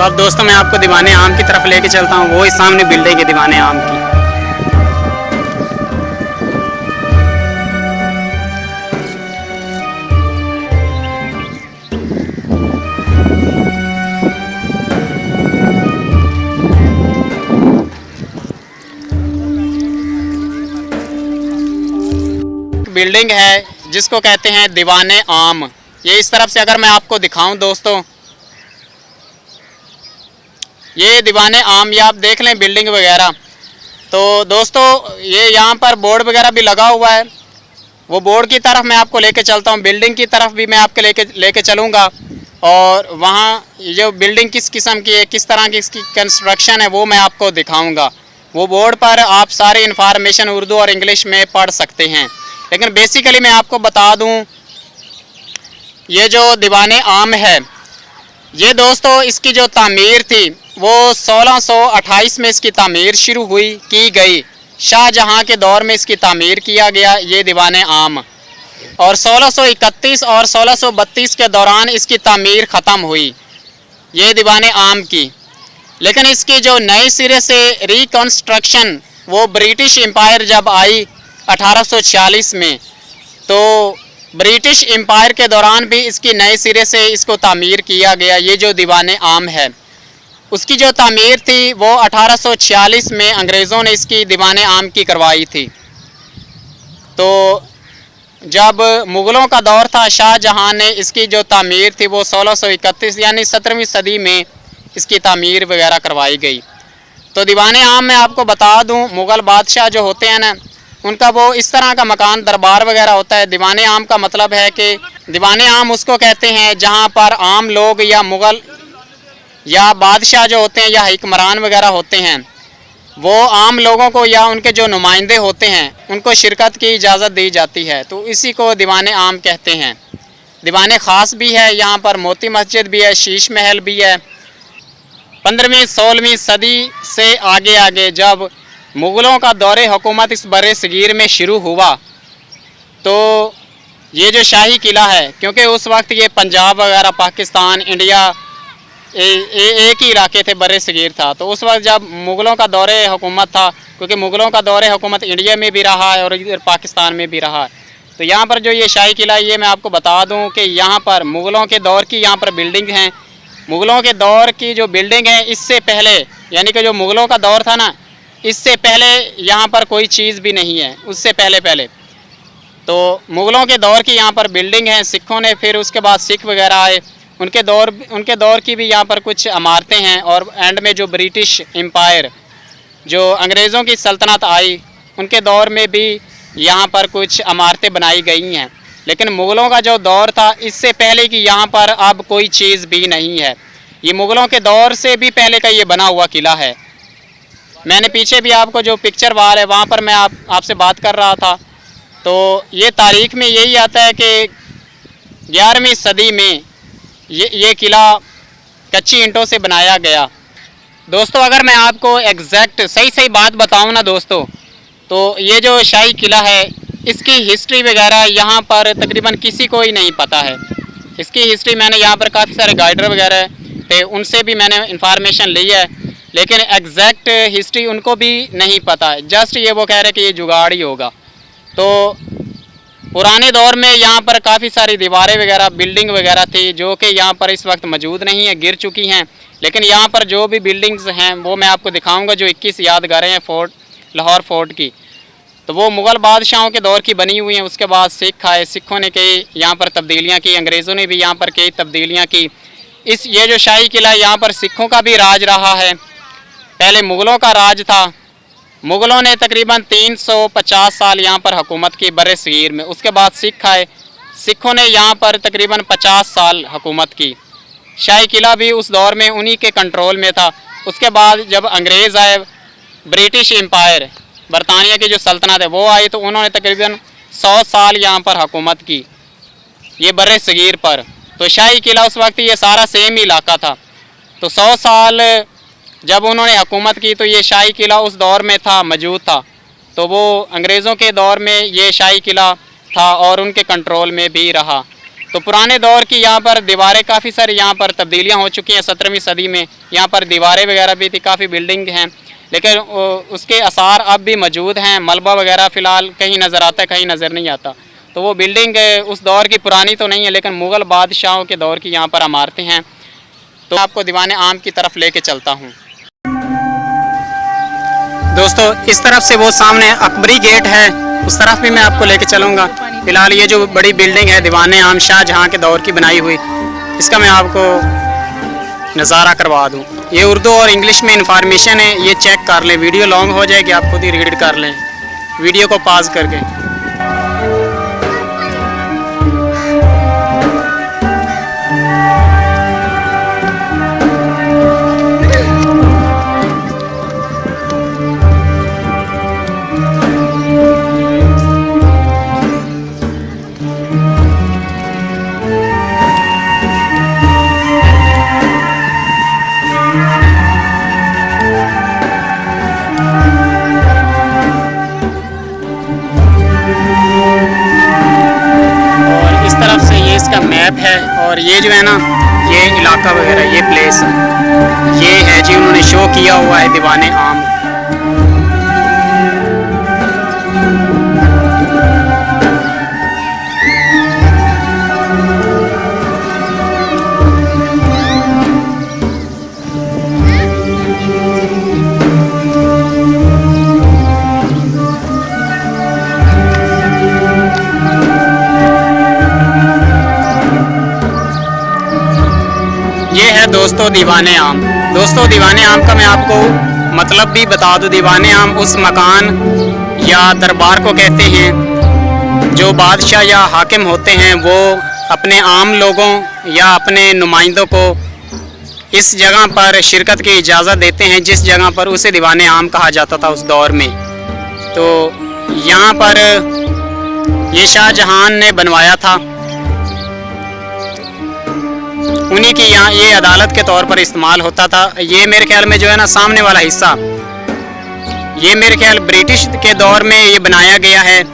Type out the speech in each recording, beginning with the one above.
अब दोस्तों मैं आपको दीवाने आम की तरफ लेके चलता हूँ। वो इस सामने बिल्डिंग है दीवाने आम की। बिल्डिंग है जिसको कहते हैं दीवाने आम। ये इस तरफ से अगर मैं आपको दिखाऊं दोस्तों, ये दीवाने आम, ये आप देख लें बिल्डिंग वगैरह। तो दोस्तों ये यहाँ पर बोर्ड वगैरह भी लगा हुआ है। वो बोर्ड की तरफ मैं आपको लेके चलता हूँ, बिल्डिंग की तरफ भी मैं आपके लेके चलूँगा। और वहाँ जो बिल्डिंग किस किस्म की है, किस तरह की इसकी कंस्ट्रक्शन है, वो मैं आपको दिखाऊँगा। वो बोर्ड पर आप सारी इन्फॉर्मेशन उर्दू और इंग्लिश में पढ़ सकते हैं। लेकिन बेसिकली मैं आपको बता दूं, ये जो दीवाने आम है, ये दोस्तों इसकी जो तामीर थी वो 1628 में इसकी तामीर शुरू हुई की गई। शाहजहां के दौर में इसकी तामीर किया गया ये दीवाने आम, और 1631 और 1632 के दौरान इसकी तामीर ख़त्म हुई ये दीवाने आम की। लेकिन इसकी जो नए सिरे से रिकन्स्ट्रक्शन वो ब्रिटिश एम्पायर जब आई 1846 में, तो ब्रिटिश एम्पायर के दौरान भी इसकी नए सिरे से इसको तामीर किया गया। ये जो दीवाने आम है उसकी जो तामीर थी वो 1846 में अंग्रेज़ों ने इसकी दीवाने आम की करवाई थी। तो जब मुग़लों का दौर था, शाहजहां ने इसकी जो तामीर थी वो 1631 यानी 17वीं सदी में इसकी तामीर वगैरह करवाई गई। तो दीवाने आम मैं आपको बता दूं, मुग़ल बादशाह जो होते हैं ना, उनका वो इस तरह का मकान दरबार वगैरह होता है। दीवाने आम का मतलब है कि दीवाने आम उसको कहते हैं जहाँ पर आम लोग या मुग़ल या बादशाह जो होते हैं या हुक्मरान वगैरह होते हैं, वो आम लोगों को या उनके जो नुमाइंदे होते हैं उनको शिरकत की इजाज़त दी जाती है। तो इसी को दीवाने आम कहते हैं। दीवाने ख़ास भी है, यहाँ पर मोती मस्जिद भी है, शीश महल भी है। 15वीं 16वीं सदी से आगे आगे जब मुग़लों का दौरे हुकूमत इस बरे सगीर में शुरू हुआ, तो ये जो शाही किला है, क्योंकि उस वक्त ये पंजाब वगैरह, पाकिस्तान, इंडिया एक ही इलाके थे, बरे सगीर था। तो उस वक्त जब मुग़लों का दौरे हुकूमत था, क्योंकि मुग़लों का दौरे हुकूमत इंडिया में भी रहा है और इधर पाकिस्तान में भी रहा है, तो यहाँ पर जो ये शाही किला है, ये मैं आपको बता दूँ कि यहाँ पर मुग़लों के दौर की यहाँ पर बिल्डिंग हैं। मुग़लों के दौर की जो बिल्डिंग है, इससे पहले यानी कि जो मुग़लों का दौर था ना, इससे पहले यहाँ पर कोई चीज़ भी नहीं है। उससे पहले तो मुग़लों के दौर की यहाँ पर बिल्डिंग है। सिखों ने फिर उसके बाद सिख वगैरह आए, उनके दौर की भी यहाँ पर कुछ इमारतें हैं। और एंड में जो ब्रिटिश एम्पायर, जो अंग्रेज़ों की सल्तनत आई, उनके दौर में भी यहाँ पर कुछ इमारतें बनाई गई हैं। लेकिन मुग़लों का जो दौर था, इससे पहले कि यहाँ पर अब कोई चीज़ भी नहीं है। ये मुग़लों के दौर से भी पहले का ये बना हुआ किला है। मैंने पीछे भी आपको जो पिक्चर वार है वहाँ पर मैं आपसे बात कर रहा था। तो ये तारीख़ में यही आता है कि 11वीं सदी में ये किला कच्ची ईंटों से बनाया गया। दोस्तों अगर मैं आपको एग्जैक्ट सही बात बताऊँ ना दोस्तों, तो ये जो शाही किला है, इसकी हिस्ट्री वगैरह यहाँ पर तकरीबन किसी को ही नहीं पता है। इसकी हिस्ट्री मैंने यहाँ पर काफ़ी सारे गाइडर वगैरह थे, उनसे भी मैंने इंफॉर्मेशन ली है, लेकिन एग्जैक्ट हिस्ट्री उनको भी नहीं पता है। जस्ट ये वो कह रहे हैं कि ये जुगाड़ ही होगा। तो पुराने दौर में यहाँ पर काफ़ी सारी दीवारें वगैरह, बिल्डिंग वगैरह थी, जो कि यहाँ पर इस वक्त मौजूद नहीं है, गिर चुकी हैं। लेकिन यहाँ पर जो भी बिल्डिंग्स हैं वो मैं आपको दिखाऊंगा। जो 21 यादगारें हैं फोर्ट, लाहौर फोर्ट की, तो वो मुग़ल बादशाहों के दौर की बनी हुई हैं। उसके बाद सिख आए, सिखों ने कई यहाँ पर तब्दीलियाँ की, अंग्रेज़ों ने भी यहाँ पर कई तब्दीलियाँ की। ये जो शाही किला, यहाँ पर सिखों का भी राज रहा है। पहले मुग़लों का राज था। मुग़लों ने तकरीबन 350 साल यहाँ पर हुकूमत की बरे सगीर में। उसके बाद सिख आए, सिखों ने यहाँ पर तकरीबन 50 साल हुकूमत की। शाही किला भी उस दौर में उन्हीं के कंट्रोल में था। उसके बाद जब अंग्रेज़ आए, ब्रिटिश एम्पायर, बरतानिया की जो सल्तनत है वो आई, तो उन्होंने तकरीबन 100 साल यहाँ पर हुकूमत की, ये बरे सगीर पर। तो शाही किला उस वक्त ये सारा सेम ही इलाका था। तो 100 साल जब उन्होंने हुकूमत की, तो ये शाही किला उस दौर में था, मौजूद था। तो वो अंग्रेज़ों के दौर में ये शाही किला था और उनके कंट्रोल में भी रहा। तो पुराने दौर की यहाँ पर दीवारें काफ़ी सारी यहाँ पर तब्दीलियाँ हो चुकी हैं। 17वीं सदी में यहाँ पर दीवारें वगैरह भी थी, काफ़ी बिल्डिंग हैं, लेकिन उसके आसार अब भी मौजूद हैं। मलबा वगैरह फ़िलहाल कहीं नज़र आता है, कहीं नज़र नहीं आता। तो वो बिल्डिंग उस दौर की पुरानी तो नहीं है, लेकिन मुग़ल बादशाहों के दौर की यहाँ पर इमारतें हैं। तो आपको दीवाने आम की तरफ लेके चलता हूँ। दोस्तों इस तरफ से वो सामने अकबरी गेट है, उस तरफ भी मैं आपको लेके चलूँगा। फ़िलहाल ये जो बड़ी बिल्डिंग है दीवाने आम शाहजहाँ के दौर की बनाई हुई, इसका मैं आपको नज़ारा करवा दूँ। ये उर्दू और इंग्लिश में इंफॉर्मेशन है, ये चेक कर लें। वीडियो लॉन्ग हो जाएगी, आप खुद ही रीड कर लें वीडियो को पॉज करके। इसका मैप है, और ये जो है ना, ये इलाका वगैरह, ये प्लेस ये है जी, उन्होंने शो किया हुआ है दीवाने आम। दोस्तों दीवाने आम, दोस्तों दीवाने आम का मैं आपको मतलब भी बता दूं। दीवाने आम उस मकान या दरबार को कहते हैं जो बादशाह या हाकिम होते हैं, वो अपने आम लोगों या अपने नुमाइंदों को इस जगह पर शिरकत की इजाज़त देते हैं, जिस जगह पर उसे दीवाने आम कहा जाता था उस दौर में। तो यहाँ पर ये शाहजहां ने बनवाया था, उन्हीं की यहाँ ये अदालत के तौर पर इस्तेमाल होता था। ये मेरे ख्याल में जो है ना, सामने वाला हिस्सा, ये मेरे ख्याल ब्रिटिश के दौर में ये बनाया गया है।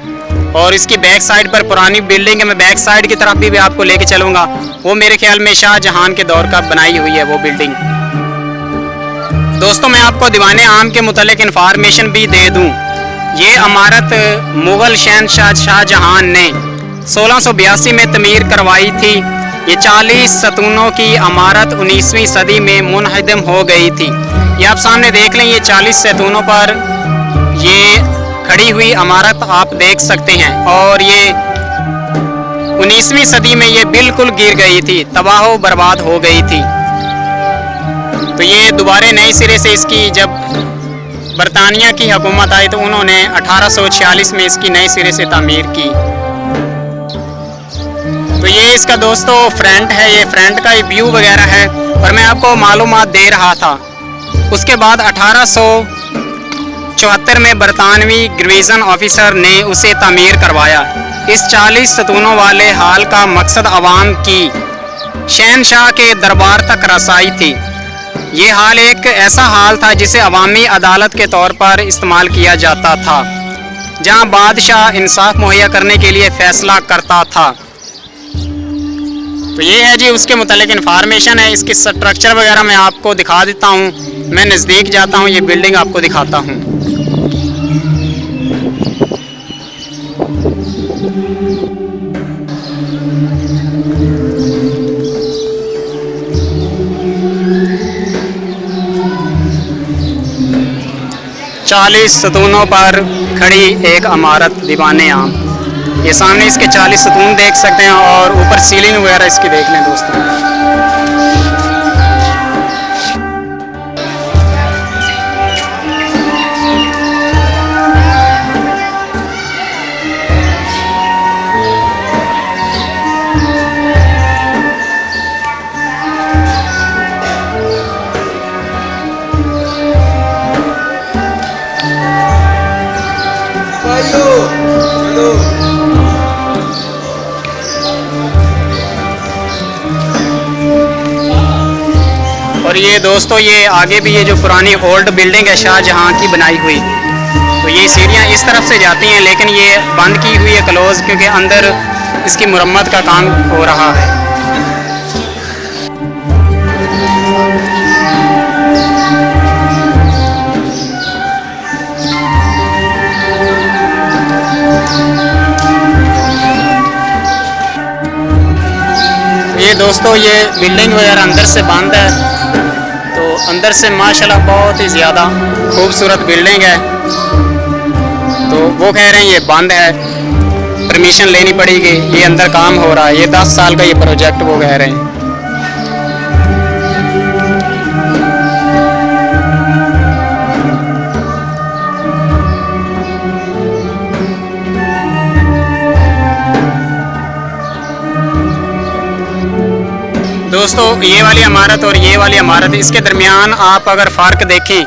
और इसकी बैक साइड पर पुरानी बिल्डिंग है, मैं बैक साइड की तरफ भी आपको लेके चलूँगा। वो मेरे ख्याल में शाहजहां के दौर का बनाई हुई है वो बिल्डिंग। दोस्तों मैं आपको दीवाने आम के मुतालिक इन्फॉर्मेशन भी दे दूँ। ये इमारत मुग़ल शहंशाह शाहजहां ने 1682 में तमीर करवाई थी। ये 40 सतूनों की इमारत 19वीं सदी में मुनहदम हो गई थी। ये आप सामने देख लें, ये 40 सतूनों पर ये खड़ी हुई इमारत आप देख सकते हैं। और ये 19वीं सदी में ये बिल्कुल गिर गई थी, तबाह बर्बाद हो गई थी। तो ये दोबारा नए सिरे से इसकी, जब बरतानिया की हुकूमत आई तो उन्होंने 1846 में इसकी नए सिरे से तामीर की। तो ये इसका दोस्तों फ्रंट है, ये फ्रंट का व्यू वगैरह है, और मैं आपको मालूमात दे रहा था। उसके बाद 1874 में बरतानवी ग्रीजन ऑफिसर ने उसे तामीर करवाया। इस 40 सतूनों वाले हाल का मकसद आवाम की शहंशाह के दरबार तक रसाई थी। ये हाल एक ऐसा हाल था जिसे अवामी अदालत के तौर पर इस्तेमाल किया जाता था, जहां बादशाह इंसाफ मुहैया करने के लिए फ़ैसला करता था। तो ये है जी उसके मुतालिक इन्फॉर्मेशन है। इसकी स्ट्रक्चर वगैरह मैं आपको दिखा देता हूँ। मैं नज़दीक जाता हूँ, ये बिल्डिंग आपको दिखाता हूँ। चालीस सतूनों पर खड़ी एक इमारत दीवाने आम। ये सामने इसके 40 सतून देख सकते हैं, और ऊपर सीलिंग वगैरह इसकी देख लें दोस्तों। और ये दोस्तों ये आगे भी ये जो पुरानी ओल्ड बिल्डिंग है शाहजहां की बनाई हुई, तो ये सीढ़ियाँ इस तरफ से जाती हैं, लेकिन ये बंद की हुई है, क्लोज, क्योंकि अंदर इसकी मुरम्मत का काम हो रहा है। ये दोस्तों ये बिल्डिंग वगैरह अंदर से बंद है, तो अंदर से माशाल्लाह बहुत ही ज़्यादा खूबसूरत बिल्डिंग है। तो वो कह रहे हैं ये बंद है, परमिशन लेनी पड़ेगी, ये अंदर काम हो रहा है, ये 10 साल का ये प्रोजेक्ट वो कह रहे हैं। दोस्तों ये वाली इमारत और ये वाली इमारत, इसके दरमियान आप अगर फ़र्क देखें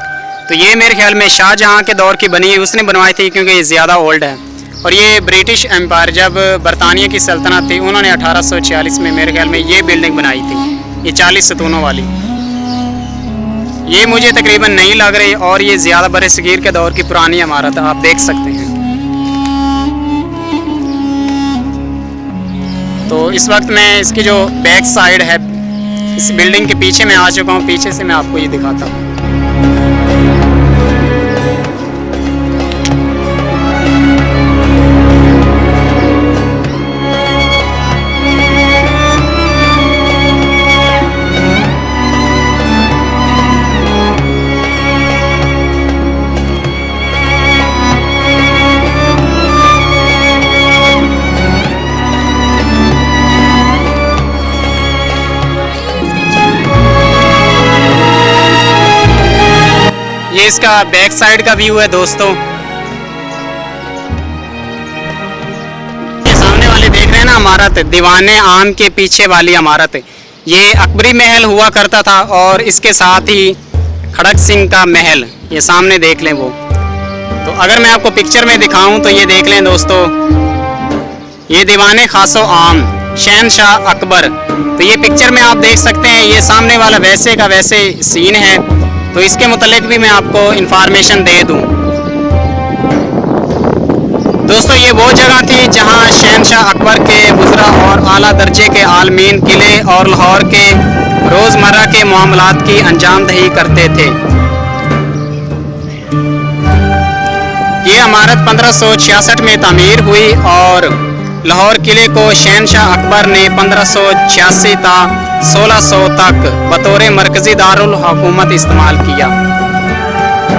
तो ये मेरे ख्याल में शाहजहाँ के दौर की बनी है, उसने बनवाई थी क्योंकि ये ज़्यादा ओल्ड है। और ये ब्रिटिश एम्पायर, जब बरतानिया की सल्तनत थी, उन्होंने 1846 में मेरे ख्याल में ये बिल्डिंग बनाई थी, ये 40 सतूनों वाली। ये मुझे तकरीबन नहीं लग रही, और ये ज़्यादा बरसगीर के दौर की पुरानी इमारत है, आप देख सकते हैं। तो इस वक्त मैं इसकी जो बैक साइड है, इस बिल्डिंग के पीछे मैं आ चुका हूँ, पीछे से मैं आपको ये दिखाता हूँ। ये इसका बैक साइड का व्यू है दोस्तों। ये सामने वाली देख रहे हैं ना इमारत, दीवाने आम के पीछे वाली इमारत, ये अकबरी महल हुआ करता था, और इसके साथ ही खड़क सिंह का महल, ये सामने देख लें वो। तो अगर मैं आपको पिक्चर में दिखाऊं तो ये देख लें दोस्तों, ये दीवाने खासो आम शहनशाह अकबर। तो ये पिक्चर में आप देख सकते हैं, ये सामने वाला वैसे का वैसे सीन है। तो इसके मुतालिक भी मैं आपको इंफॉर्मेशन दे दूं। दोस्तों ये वो जगह थी जहां शहनशाह अकबर के वज़रा और आला दर्जे के आलमीन किले और लाहौर के रोज़मर्रा के मामलात की अंजामदही करते थे। ये इमारत 1566 में तामीर हुई, और लाहौर किले को शहनशाह अकबर ने 1586 ता 1600 तक बतौर मरकज़ी दारुल हुकूमत इस्तेमाल किया।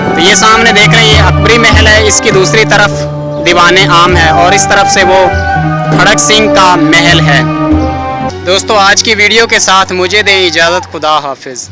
तो ये सामने देख रहे हैं, ये अकबरी महल है, इसकी दूसरी तरफ दीवाने आम है, और इस तरफ से वो खड़क सिंह का महल है। दोस्तों आज की वीडियो के साथ मुझे दें इजाज़त, खुदा हाफिज़।